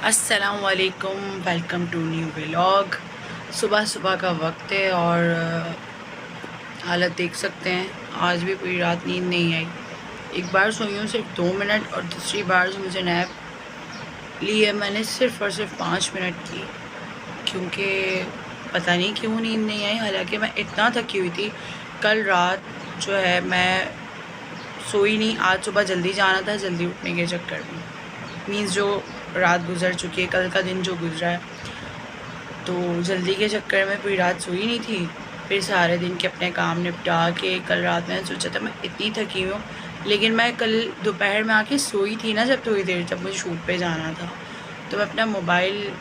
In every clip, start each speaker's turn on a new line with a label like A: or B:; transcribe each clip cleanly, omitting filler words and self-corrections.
A: अस्सलाम वालेकुम, welcome to new vlog. सुबह सुबह का वक्त है और हालत देख सकते हैं। आज भी पूरी रात नींद नहीं आई। एक बार सोई हूँ सिर्फ 2 मिनट और दूसरी बार जो मुझे नैप ली है मैंने सिर्फ़ और सिर्फ 5 मिनट की, क्योंकि पता नहीं क्यों नींद नहीं आई। हालांकि मैं इतना थकी हुई थी। कल रात जो है मैं सोई नहीं। आज सुबह जल्दी जाना था, जल्दी उठने के चक्कर में मीन्स जो रात गुजर चुकी है, कल का दिन जो गुजरा है, तो जल्दी के चक्कर में पूरी रात सोई नहीं थी। फिर सारे दिन के अपने काम निपटा के कल रात मैंने सोचा था मैं इतनी थकी हूँ, लेकिन मैं कल दोपहर में आके सोई थी ना जब थोड़ी देर, जब मुझे शूट पे जाना था, तो मैं अपना मोबाइल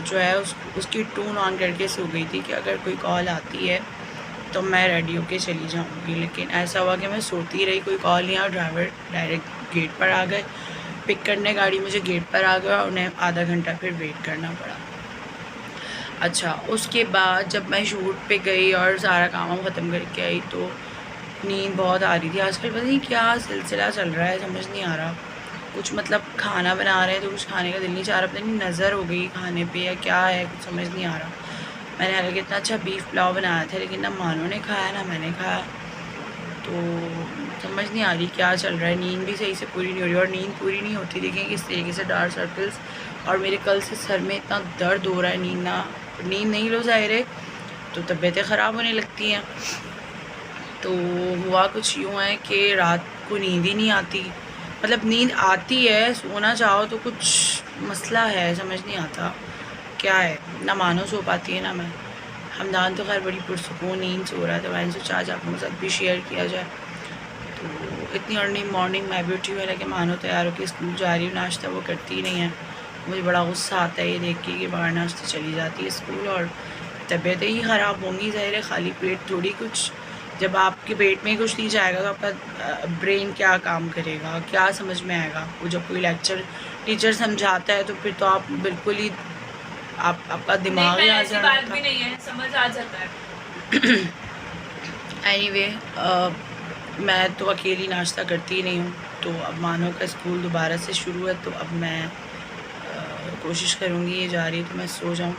A: जो है उसकी टून ऑन करके सो गई थी कि अगर कोई कॉल आती है तो मैं रेडी होके चली जाऊँगी। लेकिन ऐसा हुआ कि मैं सोती रही, कोई कॉल नहीं आया, ड्राइवर डायरेक्ट गेट पर आ गए पिक करने। गाड़ी मुझे गेट पर आ गया और उन्हें आधा घंटा फिर वेट करना पड़ा। अच्छा, उसके बाद जब मैं शूट पे गई और सारा काम ख़त्म करके आई तो नींद बहुत आ रही थी। आजकल पता नहीं क्या सिलसिला चल रहा है, समझ नहीं आ रहा। कुछ मतलब खाना बना रहे हैं तो कुछ खाने का दिल नहीं चाह रहा, पता नहीं नज़र हो गई खाने पे या क्या है, कुछ समझ नहीं आ रहा। मैंने हालांकि इतना अच्छा बीफ पुलाव बनाया था, लेकिन ना मानो ने खाया ना मैंने खाया, तो समझ नहीं आ रही क्या चल रहा है। नींद भी सही से पूरी नहीं हो रही, और नींद पूरी नहीं होती देखें किस तरीके से डार्क सर्कल्स, और मेरे कल से सर में इतना दर्द हो रहा है। नींद नहीं लो ज़ाहिर है तो तबीयतें ख़राब होने लगती हैं। तो हुआ कुछ यूँ है कि रात को नींद ही नहीं आती। मतलब नींद आती है, सोना चाहो तो कुछ मसला है, समझ नहीं आता क्या है। ना मानो सो पाती है ना मैं। हमदान तो खैर बड़ी पुरसुकून नींद सो रहा है, तो मैंने सोचा आज आप लोगों के साथ भी शेयर किया जाए। तो इतनी अर्ली मॉर्निंग मैं भी उठी हुई, लेकिन मानो तैयार होकर स्कूल जा रही हूँ, नाश्ता वो करती ही नहीं है। मुझे बड़ा गुस्सा आता है ये देख के कि बाहर नाश्ते चली जाती है स्कूल, और तबीयतें ही ख़राब होंगी ज़ाहिर है। खाली पेट थोड़ी कुछ, जब आपके पेट में ही कुछ नहीं जाएगा तो आपका ब्रेन क्या काम करेगा, क्या समझ में आएगा। वो जब कोई टीचर समझाता है तो फिर तो आप बिल्कुल ही आपका दिमाग ही आ जाता है।
B: भी नहीं है, समझ आ जाता है।
A: एनीवे, मैं तो अकेली नाश्ता करती ही नहीं हूँ। तो अब मानो का स्कूल दोबारा से शुरू है, तो अब मैं कोशिश करूँगी, ये जा रही है तो मैं सो जाऊँ।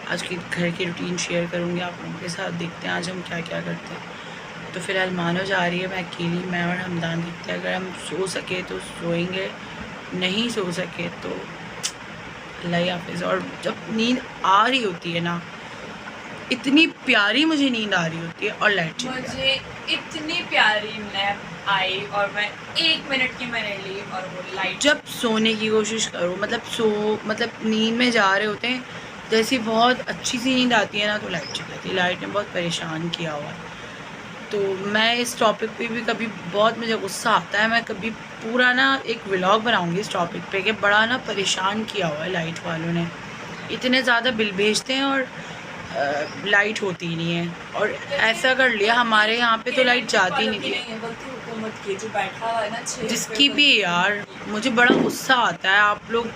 A: आज की घर की रूटीन शेयर करूँगी आप लोगों के साथ, देखते हैं आज हम क्या क्या करते हैं। तो फ़िलहाल मानो जा रही है, मैं अकेली, मैं और हमदान देखते हैं। अगर हम सो सके तो सोएंगे, नहीं सो सके तो अल्लाह ही हाफ़िज़। और जब नींद आ रही होती है ना, इतनी प्यारी मुझे नींद आ रही होती है, और लाइट चली जाती है।
B: मुझे इतनी प्यारी नैप आई और मैं 1 मिनट की मैंने ली और वो लाइट।
A: जब सोने की कोशिश करो, मतलब नींद में जा रहे होते हैं, जैसी बहुत अच्छी सी नींद आती है ना तो लाइट चली जाती है। लाइट ने बहुत परेशान किया हुआ है। तो मैं इस टॉपिक पे भी कभी बहुत मुझे गुस्सा आता है, मैं कभी पूरा ना एक व्लॉग बनाऊंगी इस टॉपिक पे कि बड़ा ना परेशान किया हुआ है लाइट वालों ने। इतने ज़्यादा बिल भेजते हैं और लाइट होती ही नहीं है। और ऐसा कर लिया, हमारे यहाँ पे तो लाइट जाती नहीं थी।
B: हुकूमत की जो बैठा हुआ है ना,
A: जिसकी भी यार, मुझे बड़ा गुस्सा आता है। आप लोग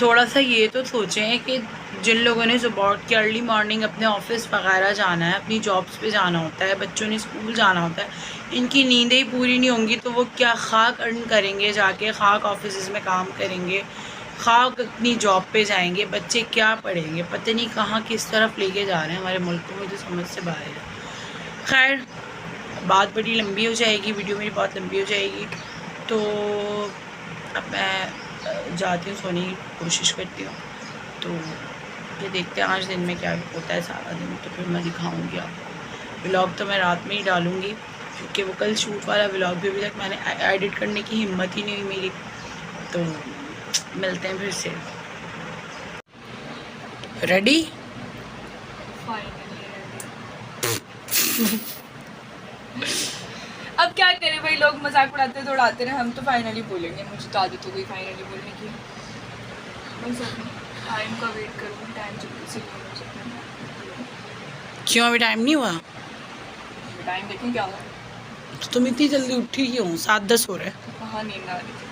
A: थोड़ा सा ये तो सोचें कि जिन लोगों ने सुबह उठ के अर्ली मॉर्निंग अपने ऑफिस वगैरह जाना है, अपनी जॉब्स पे जाना होता है, बच्चों ने स्कूल जाना होता है, इनकी नींदें ही पूरी नहीं होंगी तो वो क्या खाक अर्न करेंगे जाके, खाक ऑफिस में काम करेंगे, खाक अपनी जॉब पे जाएंगे, बच्चे क्या पढ़ेंगे, पता नहीं कहाँ किस तरफ लेके जा रहे हैं हमारे मुल्क में, तो समझ से बाहर है। खैर, बात बड़ी लंबी हो जाएगी, वीडियो मेरी बहुत लंबी हो जाएगी, तो अब मैं जाती हूँ, सोने की कोशिश करती हूँ। तो फिर देखते हैं आज दिन में क्या होता है सारा दिन, तो फिर मैं दिखाऊंगी आपको। व्लॉग तो मैं रात में ही डालूंगी, क्योंकि वो कल शूट वाला व्लॉग भी अभी तक मैंने एडिट करने की हिम्मत ही नहीं हुई मेरी। तो मिलते हैं फिर से। रेडी?
B: अब क्या करें भाई, लोग मजाक उड़ाते तो उड़ाते रहे, हम तो फाइनली बोलेंगे। मुझे तो आदत हो गई फाइनली बोलने की। बस अपने टाइम का वेट करूँगी, टाइम जल्दी से हो सकता।
A: क्यों अभी टाइम नहीं हुआ?
B: टाइम देखें क्या हुआ।
A: तो तुम इतनी जल्दी उठी क्यों? 7:10 हो रहे।
B: कहाँ नींद आ रही थी,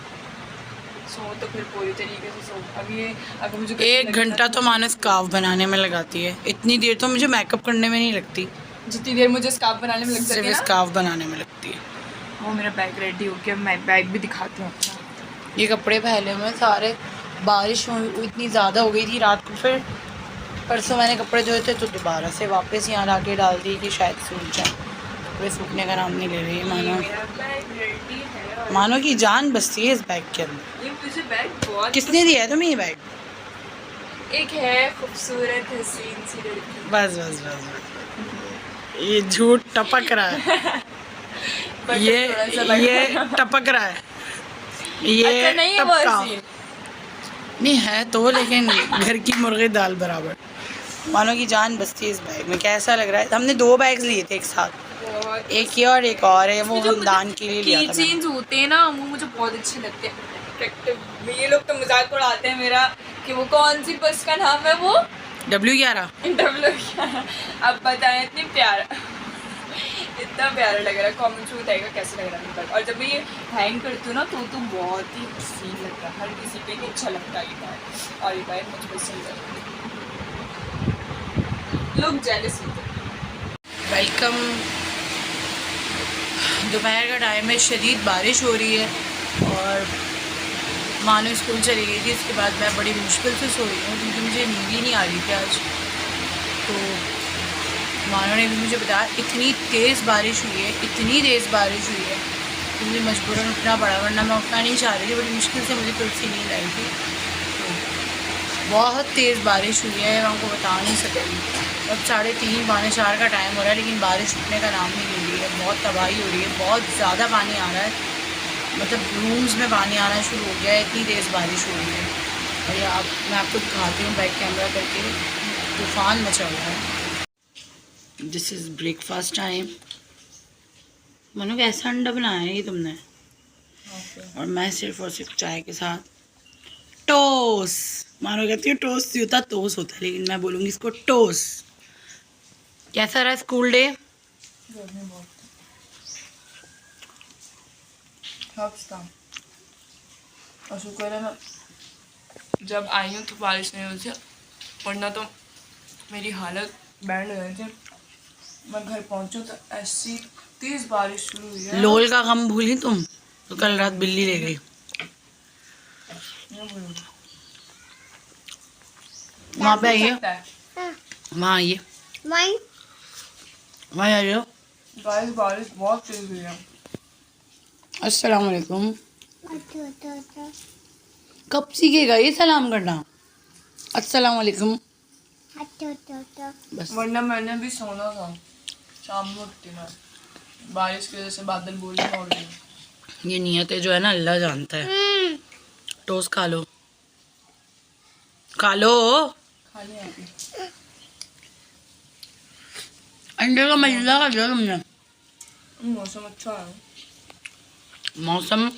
B: सो तो फिर पूरी तरीके से सो। अब ये अगर मुझे
A: 1 घंटा तो मानस स्कार्फ बनाने में लगाती है, इतनी देर तो मुझे मेकअप करने में नहीं लगती
B: जितनी देर मुझे स्कार्फ बनाने में लग
A: सिर्फ
B: सके ना।
A: स्कार्फ बनाने में लगती है।
B: वो मेरा बैग रेडी हो गया, मैं बैग भी दिखाती हूँ अपना।
A: ये कपड़े फैले हुए सारे बारिश इतनी ज़्यादा हो गई थी रात को, फिर परसों मैंने कपड़े धोए थे तो दोबारा से वापस यहाँ ला के डाल दी कि शायद सूख जाए। कपड़े सूखने का नाम नहीं ले रही है। मानो कि जान बसती है इस बैग के अंदर।
B: ये मुझे बैग बहुत
A: किसने दिया है तुम्हें ये बैग?
B: एक है खूबसूरत हसीन सी लड़की।
A: बस बस बस बस, ये झूठ टपक रहा है। ये टपक रहा है। ये
B: अच्छा नहीं है वो
A: टपका
B: हसीन।
A: नहीं है तो, लेकिन घर की मुर्गी दाल बराबर। मानो कि जान बसती है इस बैग में। कैसा लग रहा है? हमने 2 बैग्स लिए थे एक साथ,
B: बहुत
A: एक ये और एक और है, वो
B: जो
A: हमदान के लिए लिया था मैंने।
B: चेंज होते हैं ना वो मुझे बहुत अच्छे लगते हैं, अट्रैक्टिव। ये लोग तो मजाक उड़ाते हैं मेरा कि वो कौन सी बस का नाम है वो
A: W11।
B: अब बताएं, इतनी प्यारा, इतना प्यारा लग रहा है। कमेंट्स में बताएगा कैसा लग रहा है। और जब मैं ये हैंग करती हूँ ना तो बहुत ही हसीन लगता है, हर किसी पे ही अच्छा लगता है ये बैग। और ये बैग मुझे पसंद है, लोग जेलस होते हैं।
A: वेलकम। दोपहर का टाइम है, शदीद बारिश हो रही है और मानो स्कूल चली गई थी। इसके बाद मैं बड़ी मुश्किल से सोई हूँ क्योंकि मुझे नींद ही नहीं आ रही थी आज। तो मानो ने भी मुझे बताया इतनी तेज़ बारिश हुई है, इतनी तेज़ बारिश हुई है कि मुझे मजबूरन उठना पड़ा, वरना मैं उठना नहीं चाह रही थी। बड़ी मुश्किल से मुझे तुलसी नींद आई थी। तो बहुत तेज़ बारिश हुई है, मैं आपको बता नहीं सकती। अब 3:30 पौने 4 का टाइम हो रहा है लेकिन बारिश रुकने का नाम नहीं ले रही है। बहुत तबाही हो रही है, बहुत ज़्यादा पानी आ रहा है, मतलब रूम्स में पानी आना शुरू हो गया है, इतनी तेज़ बारिश हो रही है। और ये मैं आपको दिखाती हूँ बैक कैमरा करके, तूफ़ान मचा हुआ है। This is breakfast time. मनो कैसा अंडा बनाया है ये तुमने? और मैं सिर्फ और सिर्फ चाय के साथ टोस्ट। मानो कहती है टोस्ट होता टोस्ट होता है, लेकिन मैं बोलूँगी इसको टोस्ट। कैसा रहा स्कूल डे?
B: और शुक्र है मैं जब आई हूँ तो बारिश नहीं हुई थी, वरना तो मेरी हालत बैंड हो गई थी। मैं घर पहुँचूँ तो ऐसी तेज़ बारिश शुरू हुई है।
A: लोल का गम भूली तुम तो कल रात बिल्ली ले गई। वहाँ पे आइए, वहाँ आइए, वहाँ आइए।
B: बारिश बहुत तेज़ हुई है।
A: अस्सलाम वालेकुम। कब सीखेगा ये सलाम करना? अस्सलाम वालेकुम। बस
B: वरना मैंने भी सोना था, शाम में उठती मैं, बारिश की वजह से बादल बोली मोड़ गई।
A: ये नियतें जो है ना अल्लाह जानता है। टोस्ट खा लो, खा लो।
B: खा लिया अभी।
A: अंडे का मजा खा लिया तुमने?
B: मौसम अच्छा है,
A: मौसम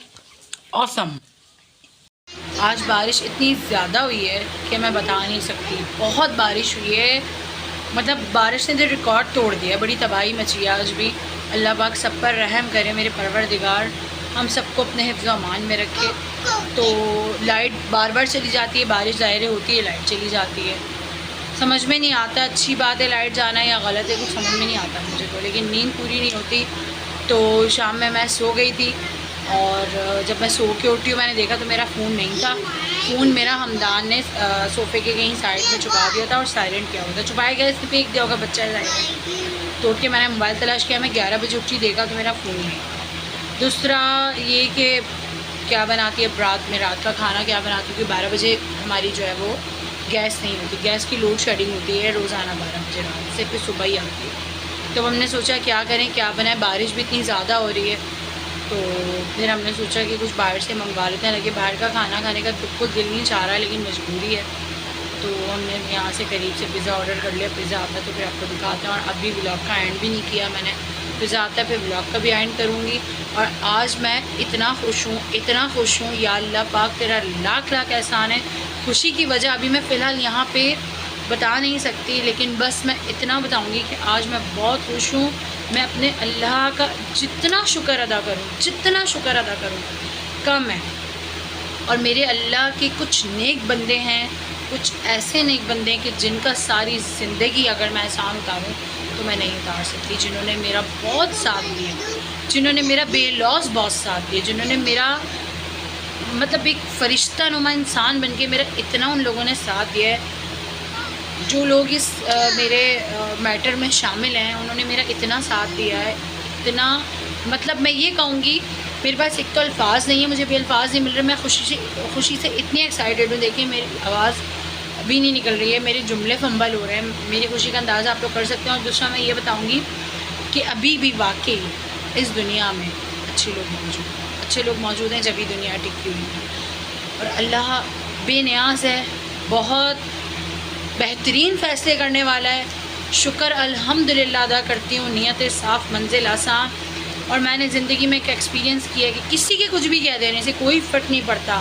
A: औसम। आज बारिश इतनी ज़्यादा हुई है कि मैं बता नहीं सकती। बहुत बारिश हुई है, मतलब बारिश ने तो रिकॉर्ड तोड़ दिया। बड़ी तबाही मची है आज भी। अल्लाह पाक सब पर रहम करे, मेरे परवरदिगार हम सबको अपने हिफ्ज़ अमान में रखे। तो लाइट बार बार चली जाती है, बारिश ज़ाहिर होती है लाइट चली जाती है, समझ में नहीं आता अच्छी बात है लाइट जाना या गलत है, कुछ समझ में नहीं आता मुझे तो। लेकिन नींद पूरी नहीं होती। तो शाम में मैं सो गई थी और जब मैं सो के उठी हूँ मैंने देखा तो मेरा फ़ोन नहीं था। फ़ोन मेरा हमदान ने सोफ़े के कहीं साइड में छुपा दिया था और साइलेंट किया हुआ था। छुपाया गया, इसने फेंक दिया होगा बच्चा जाएगा। तो उठ के मैंने मोबाइल तलाश किया, मैं 11 बजे उठी, देखा तो मेरा फ़ोन नहीं। दूसरा ये कि क्या बनाती है रात में, रात का खाना क्या बनाती है, क्योंकि 12 बजे हमारी जो है वो गैस नहीं होती। गैस की लोड शेडिंग होती है रोज़ाना 12 बजे रात से, फिर सुबह ही आती है। तो हमने सोचा क्या करें, क्या बनाए, बारिश भी इतनी ज़्यादा हो रही है। तो फिर हमने सोचा कि कुछ बाहर से मंगवा लेते हैं। लगे बाहर का खाना खाने का बिल्कुल दिल नहीं चाह रहा, लेकिन मजबूरी है। तो हमने यहाँ से करीब से पिज़्ज़ा ऑर्डर कर लिया। पिज़्ज़ा आता है तो फिर आपको दिखाते हैं। और अभी व्लॉग का एंड भी नहीं किया मैंने, पिज़्ज़ा आता है फिर व्लॉग का भी एंड करूँगी। और आज मैं इतना खुश हूँ, इतना खुश हूँ, या अल्लाह पाक तेरा लाख लाख एहसान है। खुशी की वजह अभी मैं फ़िलहाल यहाँ पे बता नहीं सकती, लेकिन बस मैं इतना बताऊँगी कि आज मैं बहुत खुश हूँ। मैं अपने अल्लाह का जितना शुक्र अदा करूँ, जितना शुक्र अदा करूँ कम है। और मेरे अल्लाह के कुछ नेक बंदे हैं, कुछ ऐसे नेक बंदे हैं कि जिनका सारी ज़िंदगी अगर मैं एहसान उतारूँ तो मैं नहीं उतार सकती। जिन्होंने मेरा बहुत साथ दिया, जिन्होंने मेरा बेलौस बहुत साथ दिया, जिन्होंने मेरा मतलब एक फ़रिश्ता नुमा इंसान बन के मेरा इतना उन लोगों ने साथ दिया है। जो लोग इस मेरे मैटर में शामिल हैं उन्होंने मेरा इतना साथ दिया है, इतना, मतलब मैं ये कहूँगी मेरे पास एक तो अल्फाज नहीं है, मुझे भी अल्फाज नहीं मिल रहे। मैं खुशी से इतनी एक्साइटेड हूँ। देखिए मेरी आवाज़ अभी नहीं निकल रही है, मेरे जुमले फंबल हो रहे हैं। मेरी खुशी का अंदाज़ा आप लोग कर सकते हैं। और दूसरा मैं ये बताऊँगी कि अभी भी वाकई इस दुनिया में अच्छे लोग मौजूद हैं, जब भी दुनिया टिकी हुई है। और अल्लाह बेनियाज़ है, बहुत बेहतरीन फ़ैसले करने वाला है। शुक्र अल्हम्दुलिल्लाह अदा करती हूँ, नियत साफ़ मंजिल आसान। और मैंने ज़िंदगी में एक एक्सपीरियंस किया है कि किसी के कुछ भी कह देने से कोई फ़र्क नहीं पड़ता,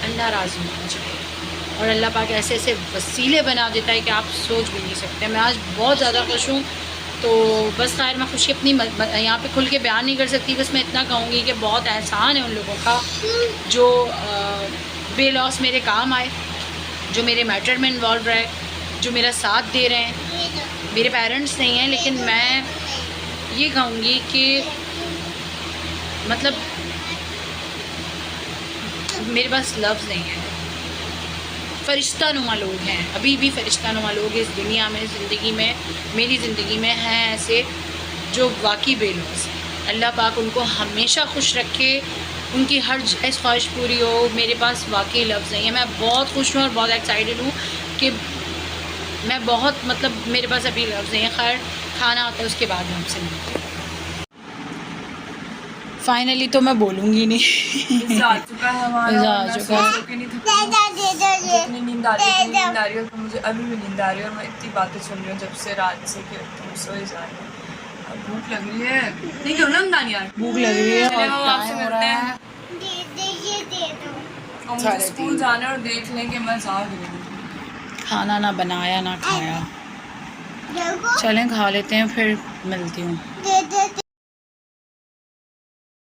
A: अल्लाह राज़ी होना चाहिए। और अल्लाह पाक ऐसे ऐसे वसीले बना देता है कि आप सोच भी नहीं सकते। मैं आज बहुत ज़्यादा खुश हूँ। तो बस खैर मैं खुशी अपनी यहाँ पे खुल के बयान नहीं कर सकती। बस मैं इतना कहूँगी कि बहुत एहसान है उन लोगों का जो बेलॉस मेरे काम आए, जो मेरे मैटर में इन्वॉल्व रहे, जो मेरा साथ दे रहे हैं। मेरे पेरेंट्स नहीं हैं, लेकिन मैं ये कहूँगी कि मतलब मेरे पास लफ्ज़ नहीं है। फ़रिश्ता नुमा लोग हैं, अभी भी फ़रिश्ता नुमा लोग इस दुनिया में, ज़िंदगी में, मेरी ज़िंदगी में हैं ऐसे जो वाकई बेलौस हैं। अल्लाह पाक उनको हमेशा खुश रखे, उनकी हर जायज़ ख्वाहिश पूरी हो। मेरे पास वाकई लफ्ज़ नहीं है। मैं बहुत खुश हूँ और बहुत एक्साइटेड हूँ कि मैं बहुत, मतलब मेरे पास अभी लफ्ज़ नहीं है। खैर खाना आता है उसके बाद मैं आपसे मिलती हूँ। फाइनली तो मैं बोलूँगी नहीं।
B: जा चुका है हमारा,
A: जा
B: और मैं
A: चुका है।
B: सो के नहीं थकी हूँ। जितनी नींद आ रही है और मुझे अभी भी नींद आ रही है। और मैं इतनी बातें सुन रही हूँ जब से रात से कि तुम सो ही जा रही हो। अब भूख लग रही है, नहीं करो ना दानियार,
A: भूख लग रही है और
B: हम आपसे
A: टाइम हो रहा है।
B: और मुझे स्कूल जाना है और देख लें कि मैं जाग रही हूँ।
A: खाना ना बनाया ना खाया। चलें खा लेते हैं, फिर मिलती हूँ।